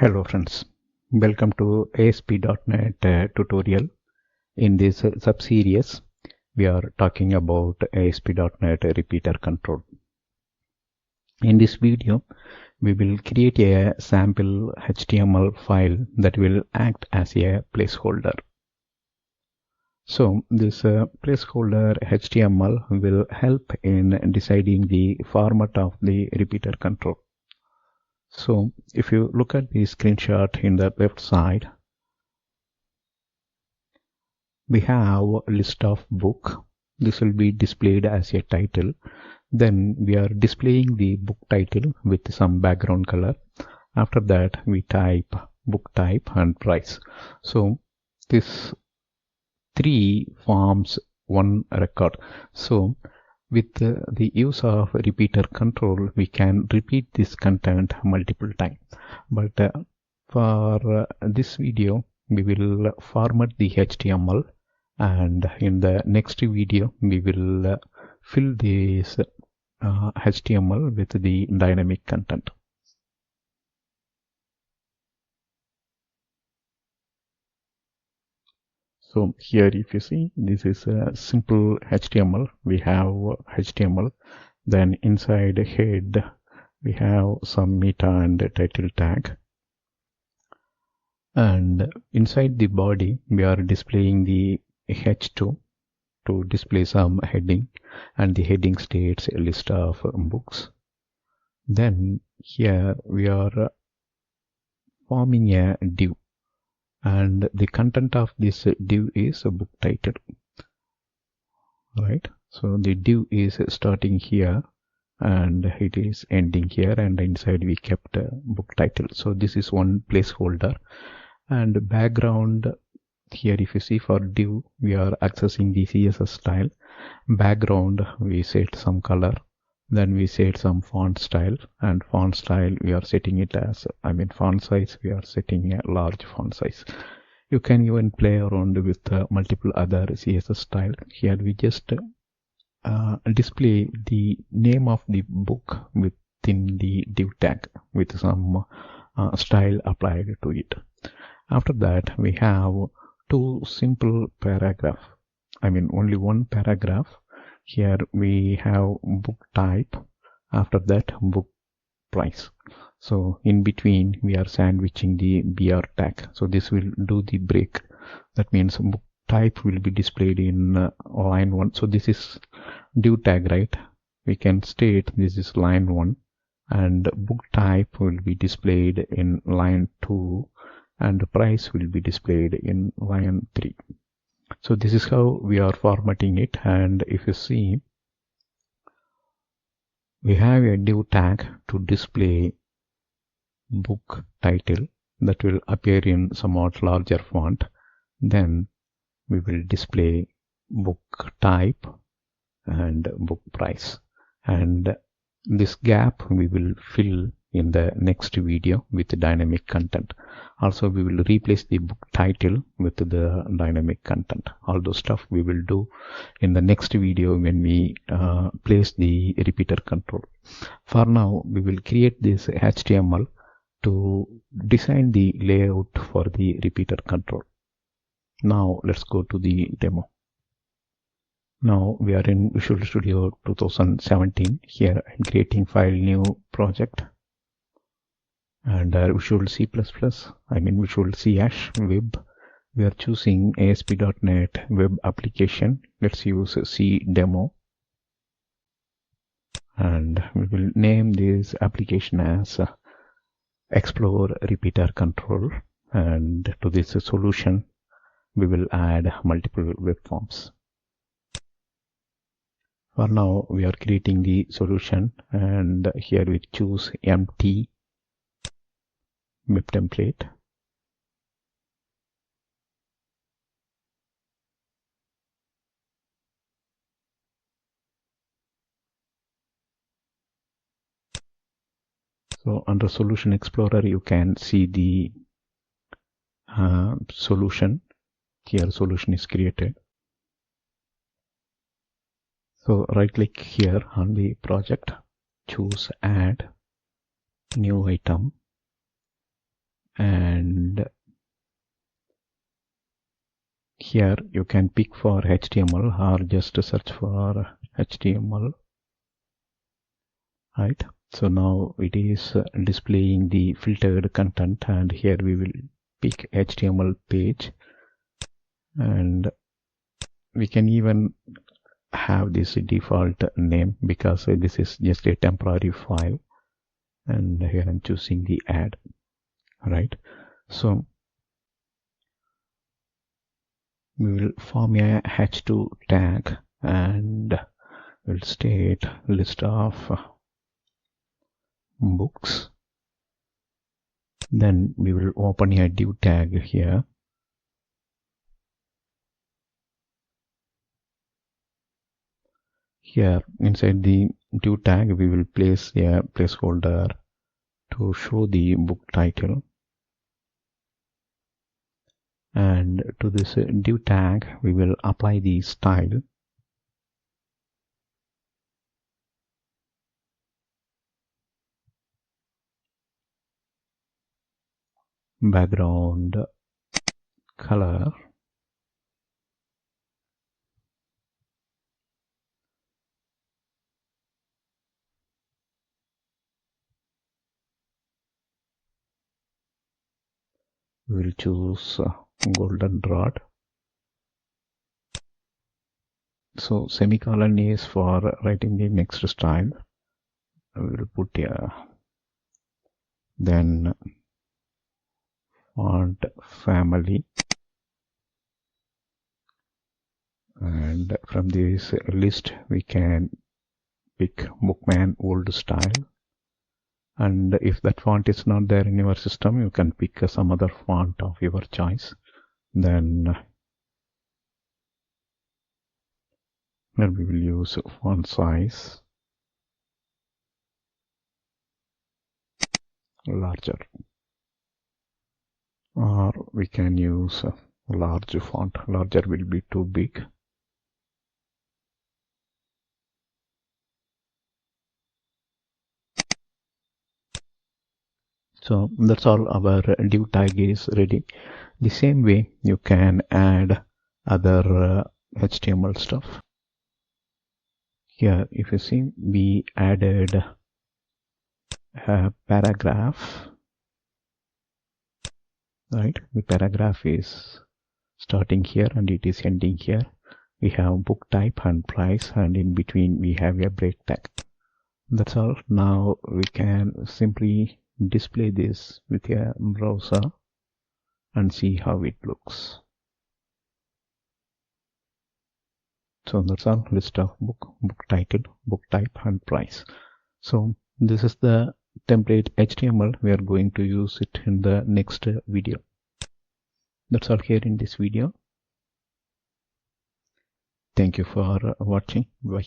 Hello friends, welcome to ASP.NET tutorial. In this sub-series, we are talking about ASP.NET repeater control. In this video, we will create a sample HTML file that will act as a placeholder. So this placeholder HTML will help in deciding the format of the repeater control. So if you look at the screenshot in the left side, we have a list of book. This will be displayed as a title. Then we are displaying the book title with some background color. After that, we type book type and price. So this three forms one record. So with the use of repeater control, we can repeat this content multiple times. But for this video, we will format the HTML, and in the next video, we will fill this HTML with the dynamic content. So here, if you see, this is a simple HTML. We have HTML. Then inside head, we have some meta and title tag. And inside the body, we are displaying the H2 to display some heading, and the heading states a list of books. Then here we are forming a div, and the content of this div is a book title, right? So the div is starting here and it is ending here, and inside we kept a book title. So this is one placeholder. And background, here if you see, for div we are accessing the CSS style. Background, we set some color, then we set some font style, and font style we are setting it as, font size, we are setting a large font size. You can even play around with multiple other CSS style. Here we just display the name of the book within the div tag with some style applied to it. After that, we have two simple paragraph. Only one paragraph. Here we have book type. After that, book price. So in between, we are sandwiching the BR tag. So this will do the break. That means book type will be displayed in line 1. So this is div tag, right? We can state this is line 1, and book type will be displayed in line 2, and the price will be displayed in line 3. So this is how we are formatting it. And if you see, we have a div tag to display book title that will appear in somewhat larger font. Then we will display book type and book price, and this gap we will fill in the next video with the dynamic content. Also, we will replace the book title with the dynamic content. All those stuff we will do in the next video when we place the repeater control. For now, we will create this HTML to design the layout for the repeater control. Now let's go to the demo. Now we are in Visual Studio 2017. Here I'm creating file new project, and Visual C++, Visual C# web. We are choosing ASP.NET web application. Let's use C demo, and we will name this application as Explore Repeater Control. And to this solution, we will add multiple web forms. For now, we are creating the solution, and here we choose empty web template. So under Solution Explorer, you can see the solution. Here solution is created. So right click here on the project, choose add new item, and here you can pick for HTML or just search for HTML, right? So now it is displaying the filtered content, and here we will pick HTML page, and we can even have this default name because this is just a temporary file, and here I'm choosing the add, right? So we will form a h2 tag and we'll state list of books. Then we will open a div tag here. Here inside the div tag we will place a placeholder to show the book title, and to this div tag we will apply the style. Background color, we will choose golden rod. So semicolon is for writing the next style. We will put here, then font family, and from this list we can pick Bookman old style, and if that font is not there in your system you can pick some other font of your choice. Then we will use font size larger, or we can use large font. Larger will be too big. So that's all, our div tag is ready. The same way you can add other HTML stuff. Here if you see, we added a paragraph, right? The paragraph is starting here and it is ending here. We have book type and price, and in between we have a break tag. That's all. Now we can simply display this with a browser and see how it looks. So that's all. List of book title, book type and price. So this is the template HTML. We are going to use it in the next video. That's all here in this video. Thank you for watching. Bye.